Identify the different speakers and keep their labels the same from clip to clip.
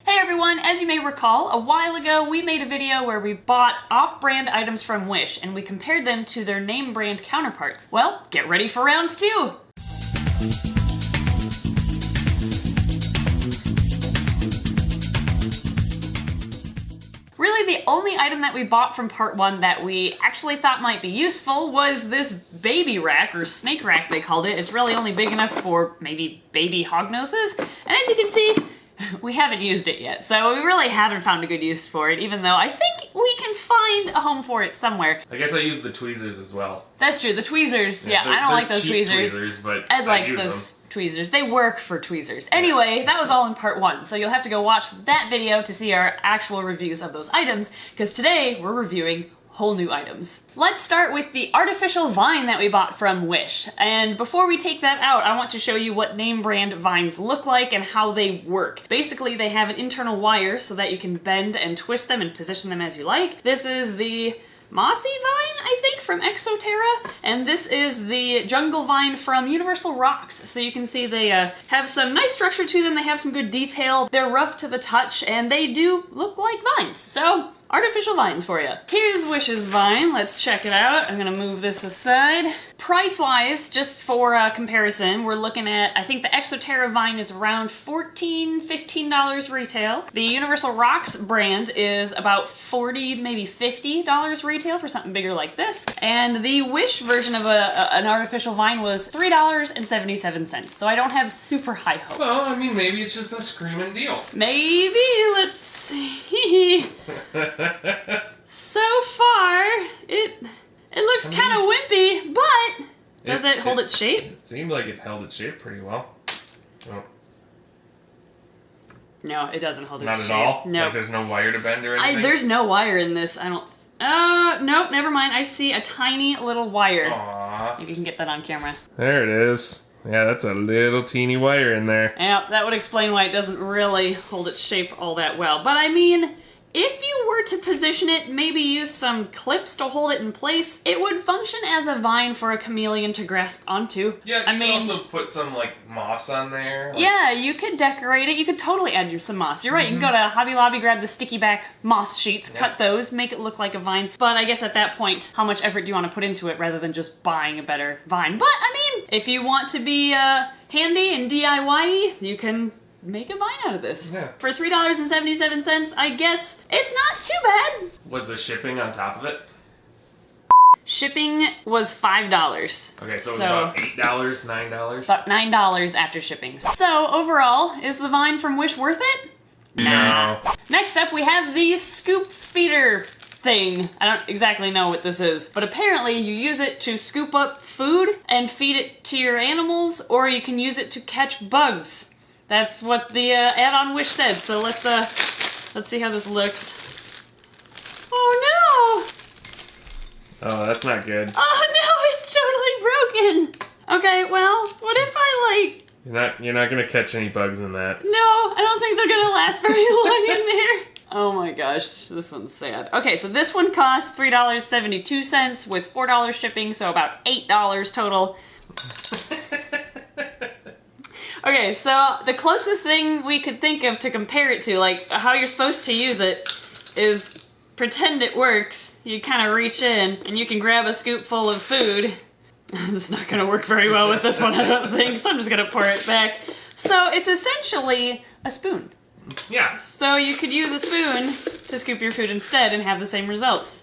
Speaker 1: Hey everyone, as you may recall, a while ago we made a video where we bought off-brand items from Wish and we compared them to their name brand counterparts. Well, get ready for round 2! Really, the only item that we bought from part 1 that we actually thought might be useful was this baby rack, or snake rack they called it. It's really only big enough for maybe baby hognoses. And as you can see, we haven't used it yet, so we really haven't found a good use for it, even though I think we can find a home for it somewhere.
Speaker 2: I guess I use the tweezers as well.
Speaker 1: That's true, the tweezers. Yeah, I don't like those
Speaker 2: cheap
Speaker 1: tweezers.
Speaker 2: But
Speaker 1: Ed likes those tweezers. They work for tweezers. Anyway, that was all in part 1, so you'll have to go watch that video to see our actual reviews of those items, because today we're reviewing whole new items. Let's start with the artificial vine that we bought from Wish. And before we take that out, I want to show you what name brand vines look like and how they work. Basically, they have an internal wire so that you can bend and twist them and position them as you like. This is the mossy vine, I think, from Exoterra, and this is the jungle vine from Universal Rocks. So you can see they have some nice structure to them, they have some good detail, they're rough to the touch, and they do look like vines. So, artificial vines for you. Here's Wish's vine. Let's check it out. I'm gonna move this aside. Price-wise, just for comparison, we're looking at, I think the Exoterra vine is around $14, $15 retail. The Universal Rocks brand is about $40, maybe $50 retail for something bigger like this. And the Wish version of an artificial vine was $3.77. So I don't have super high hopes.
Speaker 2: Well, I mean, maybe it's just a screaming deal.
Speaker 1: Maybe, let's see. So far, it looks kind of wimpy, but does it hold its shape?
Speaker 2: It seemed like it held its shape pretty well. Oh.
Speaker 1: No, it doesn't hold its shape.
Speaker 2: Not at all?
Speaker 1: No.
Speaker 2: Like there's no wire to bend or anything?
Speaker 1: There's no wire in this, I don't... nope, never mind. I see a tiny little wire.
Speaker 2: Aww.
Speaker 1: Maybe you can get that on camera.
Speaker 2: There it is. Yeah, that's a little teeny wire in there.
Speaker 1: Yeah, that would explain why it doesn't really hold its shape all that well. But I mean, if you were to position it, maybe use some clips to hold it in place, it would function as a vine for a chameleon to grasp onto.
Speaker 2: Yeah, you could also put some, like, moss on there. Like...
Speaker 1: Yeah, you could decorate it. You could totally add some moss. You're right, you can go to Hobby Lobby, grab the sticky back moss sheets, cut those, make it look like a vine. But I guess at that point, how much effort do you want to put into it rather than just buying a better vine? But, I mean, if you want to be handy and DIY-y, you can make a vine out of this.
Speaker 2: Yeah.
Speaker 1: For $3.77, I guess it's not too bad.
Speaker 2: Was the shipping on top of it?
Speaker 1: Shipping was $5.
Speaker 2: Okay, so it was about $8, $9?
Speaker 1: About $9 after shipping. So overall, is the vine from Wish worth it?
Speaker 2: No.
Speaker 1: Next up, we have the scoop feeder thing. I don't exactly know what this is, but apparently you use it to scoop up food and feed it to your animals, or you can use it to catch bugs. That's what the ad on Wish said, so let's see how this looks. Oh no!
Speaker 2: Oh, that's not good.
Speaker 1: Oh no, it's totally broken! Okay, well, what if I
Speaker 2: You're not gonna catch any bugs in that.
Speaker 1: No, I don't think they're gonna last very long in there. Oh my gosh, this one's sad. Okay, so this one costs $3.72 with $4 shipping, so about $8 total. Okay, so the closest thing we could think of to compare it to, like how you're supposed to use it, is pretend it works. You kind of reach in and you can grab a scoop full of food. It's not going to work very well with this one, I don't think, so I'm just going to pour it back. So it's essentially a spoon.
Speaker 2: Yeah.
Speaker 1: So you could use a spoon to scoop your food instead and have the same results,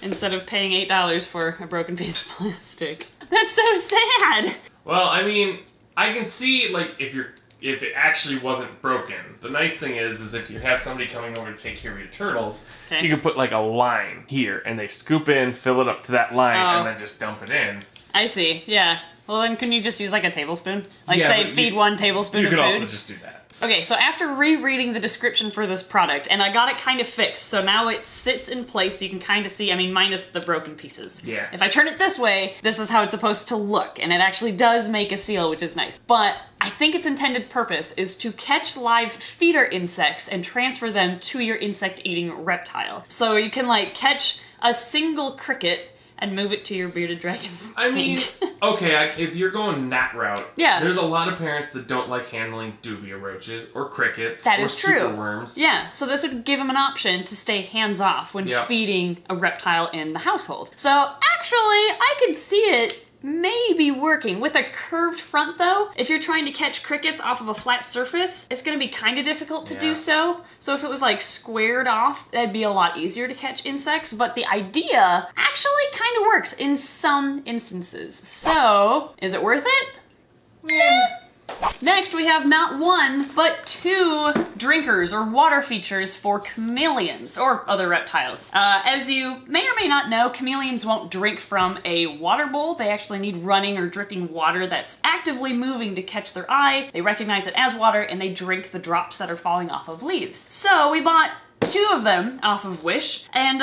Speaker 1: instead of paying $8 for a broken piece of plastic. That's so sad!
Speaker 2: Well, I mean, I can see, like, if it actually wasn't broken. The nice thing is if you have somebody coming over to take care of your turtles, you can put, like, a line here, and they scoop in, fill it up to that line, and then just dump it in.
Speaker 1: I see, yeah. Well, then can you just use, like, a tablespoon? Like,
Speaker 2: yeah,
Speaker 1: say, feed 1 tablespoon of food?
Speaker 2: You could also just do that.
Speaker 1: Okay, so after rereading the description for this product, and I got it kind of fixed, so now it sits in place, so you can kind of see, I mean, minus the broken pieces.
Speaker 2: Yeah.
Speaker 1: If I turn it this way, this is how it's supposed to look, and it actually does make a seal, which is nice. But I think its intended purpose is to catch live feeder insects and transfer them to your insect-eating reptile. So you can, like, catch a single cricket, and move it to your bearded dragon's
Speaker 2: I mean,
Speaker 1: tank.
Speaker 2: okay, if you're going that route,
Speaker 1: Yeah.
Speaker 2: there's a lot of parents that don't like handling duvia roaches or crickets
Speaker 1: That
Speaker 2: or
Speaker 1: is true.
Speaker 2: superworms.
Speaker 1: Yeah, so this would give them an option to stay hands-off when feeding a reptile in the household. So actually, I could see it maybe working. With a curved front though, if you're trying to catch crickets off of a flat surface, it's gonna be kind of difficult to do so. So if it was like squared off, that'd be a lot easier to catch insects, but the idea actually kind of works in some instances. So, is it worth it? Yeah. Next, we have not one, but 2 drinkers or water features for chameleons or other reptiles. As you may or may not know, chameleons won't drink from a water bowl. They actually need running or dripping water that's actively moving to catch their eye. They recognize it as water and they drink the drops that are falling off of leaves. So we bought 2 of them off of Wish, and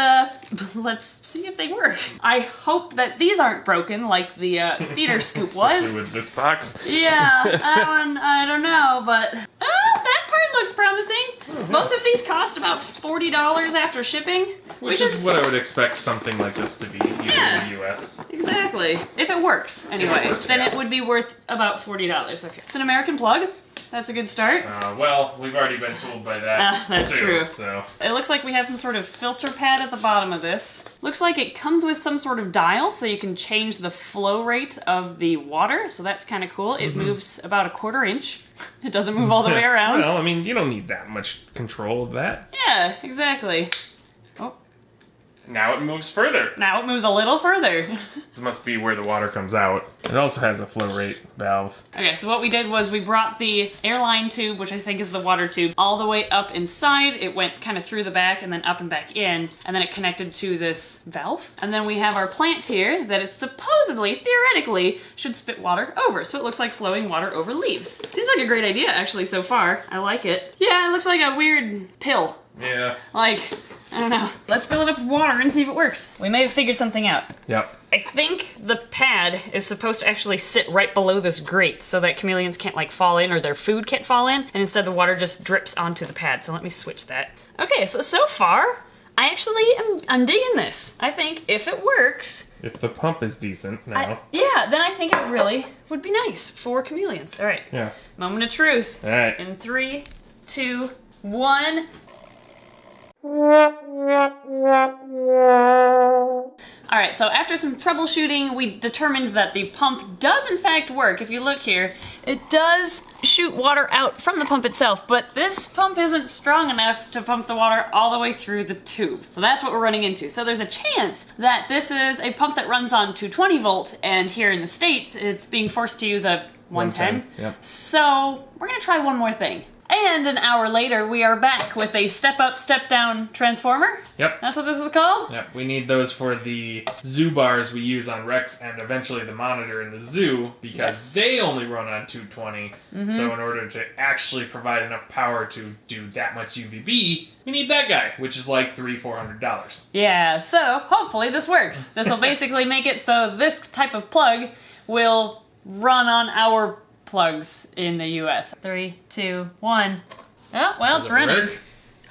Speaker 1: let's see if they work. I hope that these aren't broken like the feeder scoop was.
Speaker 2: Especially with this box.
Speaker 1: Yeah, that one, I don't know, but that part looks promising. Both of these cost about $40 after shipping.
Speaker 2: Which is what I would expect something like this to be, even in the US.
Speaker 1: Exactly. If it works, anyway. Then it would be worth about $40. Okay. It's an American plug. That's a good start.
Speaker 2: Well, we've already been fooled by that.
Speaker 1: That's
Speaker 2: too,
Speaker 1: true.
Speaker 2: So.
Speaker 1: It looks like we have some sort of filter pad at the bottom of this. Looks like it comes with some sort of dial, so you can change the flow rate of the water, so that's kind of cool. It moves about 1/4 inch. It doesn't move all the way around.
Speaker 2: Well, I mean, you don't need that much control of that.
Speaker 1: Yeah, exactly. Oh.
Speaker 2: Now it moves further.
Speaker 1: Now it moves a little further.
Speaker 2: This must be where the water comes out. It also has a flow rate valve.
Speaker 1: Okay, so what we did was we brought the airline tube, which I think is the water tube, all the way up inside. It went kind of through the back and then up and back in, and then it connected to this valve. And then we have our plant here that it supposedly, theoretically, should spit water over. So it looks like flowing water over leaves. Seems like a great idea, actually, so far. I like it. Yeah, it looks like a weird pill.
Speaker 2: Yeah.
Speaker 1: Like, I don't know. Let's fill it up with water and see if it works. We may have figured something out.
Speaker 2: Yep.
Speaker 1: I think the pad is supposed to actually sit right below this grate so that chameleons can't like fall in or their food can't fall in, and instead the water just drips onto the pad. So let me switch that. Okay, so far, I actually I'm digging this. I think if it works...
Speaker 2: If the pump is decent now.
Speaker 1: Yeah, then I think it really would be nice for chameleons. All right.
Speaker 2: Yeah.
Speaker 1: Moment of truth.
Speaker 2: All right.
Speaker 1: In 3, 2, 1... Alright, so after some troubleshooting, we determined that the pump does in fact work. If you look here, it does shoot water out from the pump itself, but this pump isn't strong enough to pump the water all the way through the tube. So that's what we're running into. So there's a chance that this is a pump that runs on 220 volt, and here in the States, it's being forced to use a 110.
Speaker 2: Yep.
Speaker 1: So we're gonna try one more thing. And an hour later, we are back with a step-up, step-down transformer.
Speaker 2: Yep.
Speaker 1: That's what this is called?
Speaker 2: Yep, we need those for the zoo bars we use on Rex and eventually the monitor in the zoo because they only run on 220. So in order to actually provide enough power to do that much UVB, we need that guy, which is like $300-400.
Speaker 1: Yeah, so hopefully this works. This will basically make it so this type of plug will run on our plugs in the US. 3, 2, 1. Oh, well, it's running.
Speaker 2: Work?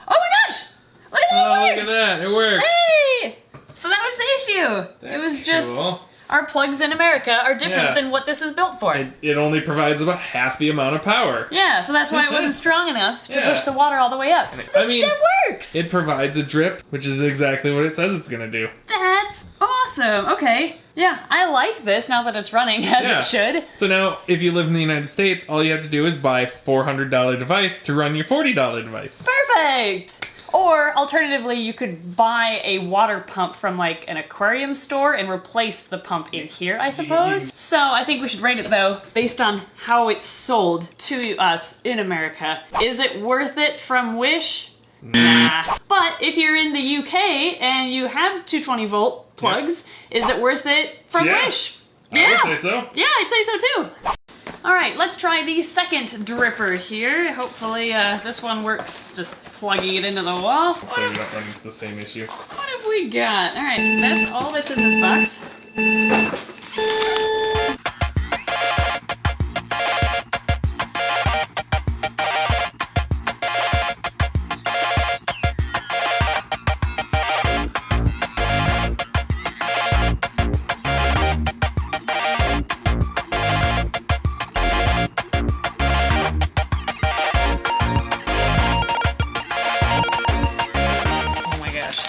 Speaker 1: Oh my gosh! Look at that, it works!
Speaker 2: Look at that, it works!
Speaker 1: Hey! So that was the issue. It was just
Speaker 2: cool.
Speaker 1: Our plugs in America are different than what this is built for.
Speaker 2: It only provides about half the amount of power.
Speaker 1: Yeah, so that's why it wasn't strong enough to push the water all the way up.
Speaker 2: I mean,
Speaker 1: that works!
Speaker 2: It provides a drip, which is exactly what it says it's gonna do.
Speaker 1: That's awesome. Okay. Yeah, I like this now that it's running as it should.
Speaker 2: So now, if you live in the United States, all you have to do is buy a $400 device to run your $40 device.
Speaker 1: Perfect! Or, alternatively, you could buy a water pump from, like, an aquarium store and replace the pump in here, I suppose. So, I think we should rate it, though, based on how it's sold to us in America. Is it worth it from Wish? Nah. But if you're in the UK and you have 220-volt plugs, is it worth it from Wish?
Speaker 2: I would say so.
Speaker 1: Yeah, I'd say so, too. Alright, let's try the second dripper here. Hopefully this one works, just plugging it into the wall.
Speaker 2: Hopefully we don't run into the same issue.
Speaker 1: What have we got? Alright, that's all that's in this box.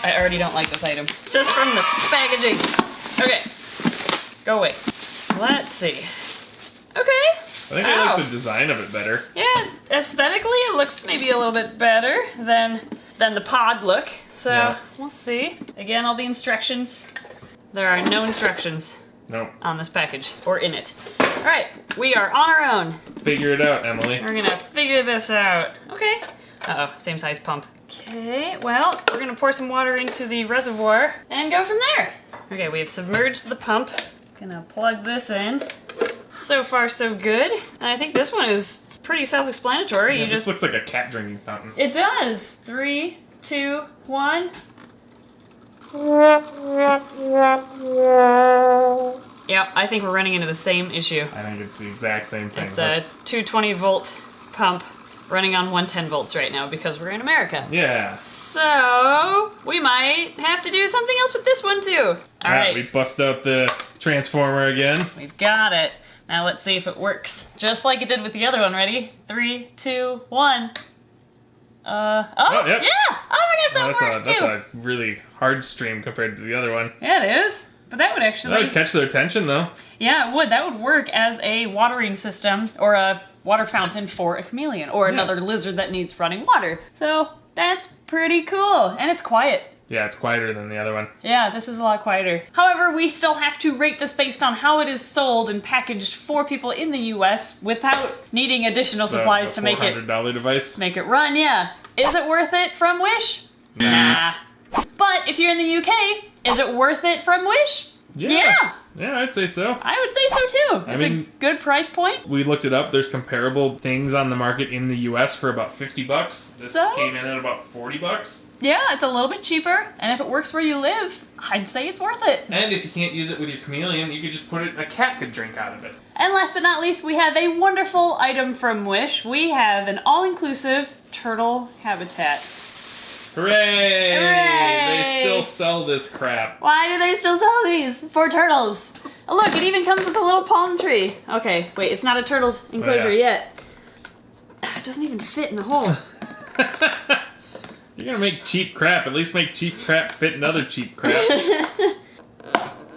Speaker 1: I already don't like this item. Just from the packaging. Okay. Go away. Let's see. Okay.
Speaker 2: I think I like the design of it better.
Speaker 1: Yeah, aesthetically it looks maybe a little bit better than the pod look. So we'll see. Again, all the instructions. There are no instructions on this package or in it. All right, we are on our own.
Speaker 2: Figure it out, Emily.
Speaker 1: We're gonna figure this out. Okay. Uh-oh, same size pump. Okay, well, we're gonna pour some water into the reservoir and go from there. Okay, we have submerged the pump. Gonna plug this in. So far, so good. And I think this one is pretty self-explanatory.
Speaker 2: Yeah, this looks like a cat drinking fountain.
Speaker 1: It does. 3, 2, 1. Yep, I think we're running into the same issue.
Speaker 2: I think it's the exact same thing.
Speaker 1: It's a 220-volt pump running on 110 volts right now because we're in America.
Speaker 2: Yeah.
Speaker 1: So we might have to do something else with this one too. All right.
Speaker 2: We bust out the transformer again.
Speaker 1: We've got it. Now let's see if it works. Just like it did with the other one. Ready? 3, 2, 1.
Speaker 2: Yep.
Speaker 1: Yeah! Oh my gosh, that works too!
Speaker 2: That's a really hard stream compared to the other one.
Speaker 1: Yeah, it is. But that would actually...
Speaker 2: That would catch their attention though.
Speaker 1: Yeah, it would. That would work as a watering system or a water fountain for a chameleon or another lizard that needs running water. So that's pretty cool. And it's quiet.
Speaker 2: Yeah, it's quieter than the other one.
Speaker 1: Yeah, this is a lot quieter. However, we still have to rate this based on how it is sold and packaged for people in the US without needing additional supplies to make it
Speaker 2: $400 device.
Speaker 1: Make it run, yeah. Is it worth it from Wish? Nah. But if you're in the UK, is it worth it from Wish? Yeah.
Speaker 2: Yeah, I'd say so.
Speaker 1: I would say so too. It's a good price point.
Speaker 2: We looked it up. There's comparable things on the market in the US for about $50. This came in at about $40.
Speaker 1: Yeah, it's a little bit cheaper. And if it works where you live, I'd say it's worth it.
Speaker 2: And if you can't use it with your chameleon, you could just put it, a cat could drink out of it.
Speaker 1: And last but not least, we have a wonderful item from Wish. We have an all-inclusive turtle habitat.
Speaker 2: Hooray!
Speaker 1: Hooray!
Speaker 2: They still sell this crap.
Speaker 1: Why do they still sell these? For turtles. Oh, look, it even comes with a little palm tree. Okay, wait, it's not a turtle enclosure yet. It doesn't even fit in the hole.
Speaker 2: You're gonna make cheap crap. At least make cheap crap fit in other cheap crap.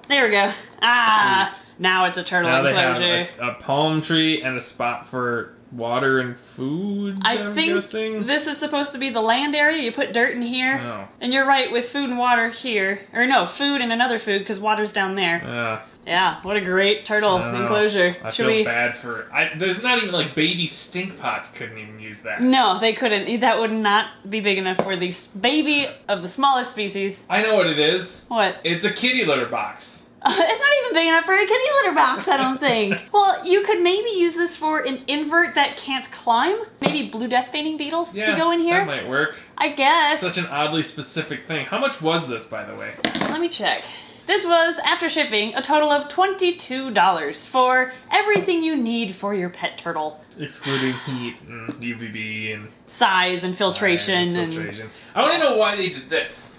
Speaker 1: There we go. Ah,
Speaker 2: Sweet.
Speaker 1: Now it's a turtle
Speaker 2: now
Speaker 1: enclosure.
Speaker 2: They have a palm tree and a spot for water and food, I'm
Speaker 1: think
Speaker 2: guessing.
Speaker 1: This is supposed to be the land area. You put dirt in here.
Speaker 2: Oh.
Speaker 1: And you're right, with food and water here. Or no, food and another food, because water's down there. Yeah, what a great turtle enclosure.
Speaker 2: I feel bad for... there's not even, like, baby stink pots couldn't even use that.
Speaker 1: No, they couldn't. That would not be big enough for the baby of the smallest species.
Speaker 2: I know what it is.
Speaker 1: What?
Speaker 2: It's a kitty litter box.
Speaker 1: It's not even big enough for a kitty litter box, I don't think. Well, you could maybe use this for an invert that can't climb. Maybe blue death fainting beetles could go in here.
Speaker 2: That might work.
Speaker 1: I guess.
Speaker 2: Such an oddly specific thing. How much was this, by the way?
Speaker 1: Let me check. This was, after shipping, a total of $22 for everything you need for your pet turtle.
Speaker 2: Excluding heat and UVB and...
Speaker 1: size and filtration.
Speaker 2: I want to know why they did this.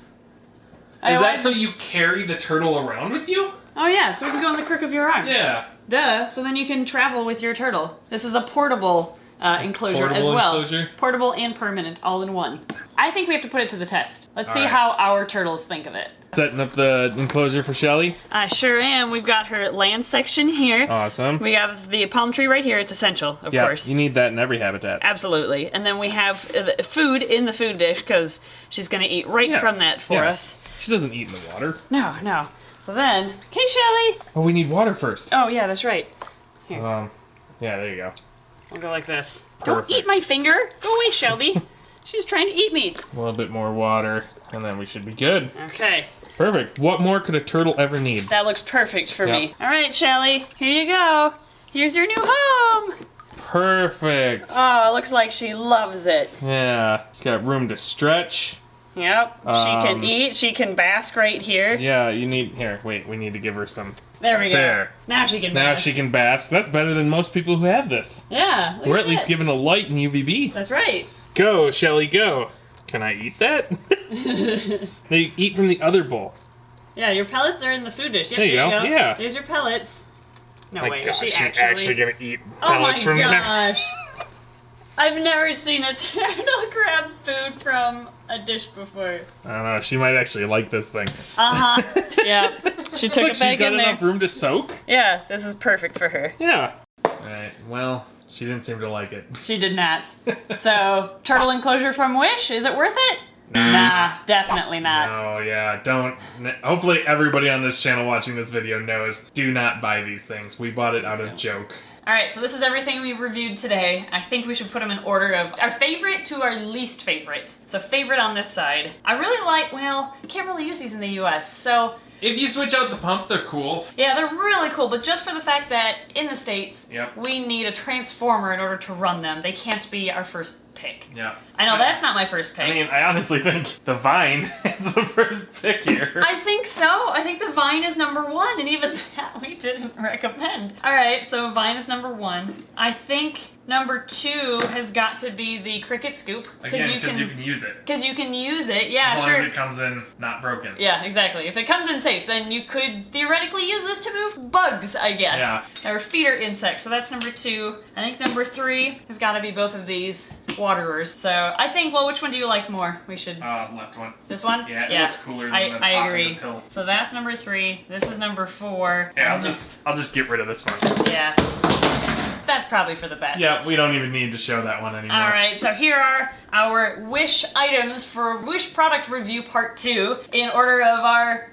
Speaker 2: Is that so you carry the turtle around with you?
Speaker 1: Oh yeah, so it can go on the crook of your arm.
Speaker 2: Yeah.
Speaker 1: Duh, so then you can travel with your turtle. This is a portable enclosure as well. Portable and permanent, all in one. I think we have to put it to the test. Let's see how our turtles think of it.
Speaker 2: Setting up the enclosure for Shelly?
Speaker 1: I sure am. We've got her land section here.
Speaker 2: Awesome.
Speaker 1: We have the palm tree right here. It's essential, of course.
Speaker 2: You need that in every habitat.
Speaker 1: Absolutely. And then we have food in the food dish because she's going to eat right from that for us.
Speaker 2: She doesn't eat in the water.
Speaker 1: No, no. So then, okay, Shelly.
Speaker 2: Oh, we need water first.
Speaker 1: Oh, yeah, that's right. Here.
Speaker 2: Yeah, there you go.
Speaker 1: We'll go like this.
Speaker 2: Perfect.
Speaker 1: Don't eat my finger. Go away, Shelby. She's trying to eat me.
Speaker 2: A little bit more water, and then we should be good.
Speaker 1: Okay.
Speaker 2: Perfect. What more could a turtle ever need?
Speaker 1: That looks perfect for me. All right, Shelly. Here you go. Here's your new home.
Speaker 2: Perfect.
Speaker 1: Oh, it looks like she loves it.
Speaker 2: Yeah. She's got room to stretch.
Speaker 1: Yep. She can eat. She can bask right here.
Speaker 2: Yeah, you need... Here, wait. We need to give her some...
Speaker 1: There we go.
Speaker 2: There.
Speaker 1: Now she can bask.
Speaker 2: Now she can bask. That's better than most people who have this.
Speaker 1: Yeah.
Speaker 2: We're at least given a light in UVB.
Speaker 1: That's right.
Speaker 2: Go, Shelly, go. Can I eat that? No, you eat from the other bowl.
Speaker 1: Yeah, your pellets are in the food dish. Yep,
Speaker 2: there you go. Yeah.
Speaker 1: There's your pellets. No way.
Speaker 2: Gosh,
Speaker 1: Is she
Speaker 2: she's actually gonna eat
Speaker 1: oh
Speaker 2: pellets from
Speaker 1: my gosh. I've never seen a turtle grab food from a dish before.
Speaker 2: I don't know. She might actually like this thing.
Speaker 1: Yeah. She took
Speaker 2: Look,
Speaker 1: it back
Speaker 2: she's got
Speaker 1: in there.
Speaker 2: enough room to soak.
Speaker 1: Yeah, this is perfect for her.
Speaker 2: Yeah. Alright, well, she didn't seem to like it.
Speaker 1: She did not. So, turtle enclosure from Wish, is it worth it? Nah, definitely not.
Speaker 2: No, yeah, don't. Hopefully everybody on this channel watching this video knows, do not buy these things. We bought it out of joke.
Speaker 1: Alright, so this is everything we reviewed today. I think we should put them in order of our favorite to our least favorite. So favorite on this side. I really like, well, you can't really use these in the US, so...
Speaker 2: If you switch out the pump, they're cool.
Speaker 1: Yeah, they're really cool, but just for the fact that in the States,
Speaker 2: Yep.
Speaker 1: we need a transformer in order to run them. They can't be our first pick.
Speaker 2: Yeah.
Speaker 1: I know, that's not my first pick.
Speaker 2: I mean, I honestly think the Vine is the first pick here.
Speaker 1: I think so. I think the Vine is #1, and even that we didn't recommend. Alright, so Vine is #1. I think #2 has got to be the Cricut Scoop.
Speaker 2: Again, because you can use it.
Speaker 1: Because you can use it, yeah,
Speaker 2: as
Speaker 1: sure.
Speaker 2: long as it comes in not broken.
Speaker 1: Yeah, exactly. If it comes in safe, then you could theoretically use this to move bugs, I guess.
Speaker 2: Yeah.
Speaker 1: Or feeder insects, so that's #2. I think #3 has got to be both of these waterers. So I think, well, which one do you like more? We should...
Speaker 2: left one.
Speaker 1: This one?
Speaker 2: Yeah, it looks cooler than the
Speaker 1: I
Speaker 2: top
Speaker 1: agree.
Speaker 2: of the pill.
Speaker 1: So that's #3. This is #4.
Speaker 2: Yeah, I'll just get rid of this one.
Speaker 1: Yeah. That's probably for the best.
Speaker 2: Yeah, we don't even need to show that one anymore.
Speaker 1: Alright, so here are our Wish items for Wish product review part 2 in order of our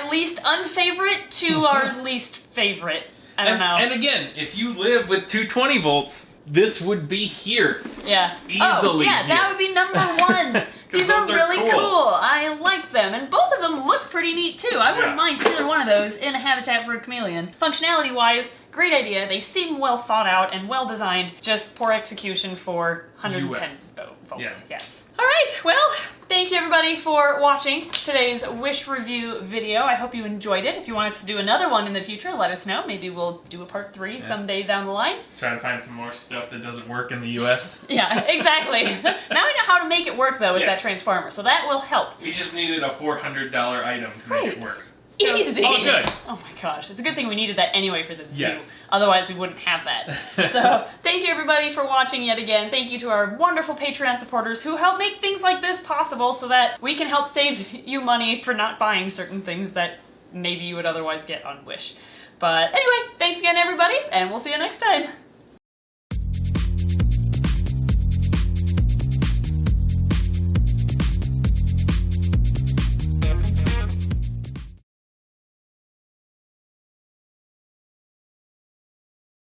Speaker 1: least unfavorite to our least favorite. I don't know.
Speaker 2: And again, if you live with 220 volts, this would be here.
Speaker 1: Yeah.
Speaker 2: Easily
Speaker 1: yeah,
Speaker 2: here.
Speaker 1: that would be #1. These are
Speaker 2: those are
Speaker 1: really
Speaker 2: cool.
Speaker 1: cool. I like them. And both of them look pretty neat too. I wouldn't
Speaker 2: Yeah.
Speaker 1: mind either one of those in a habitat for a chameleon. Functionality wise, great idea. They seem well thought out and well designed. Just poor execution for 110
Speaker 2: US.
Speaker 1: volts.
Speaker 2: Yeah.
Speaker 1: Yes. Alright, well, thank you everybody for watching today's Wish review video. I hope you enjoyed it. If you want us to do another one in the future, let us know. Maybe we'll do a part 3 someday down the line.
Speaker 2: Try to find some more stuff that doesn't work in the US.
Speaker 1: Yeah, exactly. Now we know how to make it work though with
Speaker 2: Yes.
Speaker 1: that transformer, so that will help.
Speaker 2: We just needed a $400 item to make it work.
Speaker 1: Easy.
Speaker 2: Oh, good.
Speaker 1: Oh my gosh, it's a good thing we needed that anyway for the zoo.
Speaker 2: Yes.
Speaker 1: Otherwise we wouldn't have that. So thank you everybody for watching yet again. Thank you to our wonderful Patreon supporters who help make things like this possible so that we can help save you money for not buying certain things that maybe you would otherwise get on Wish. But anyway, thanks again everybody, and we'll see you next time.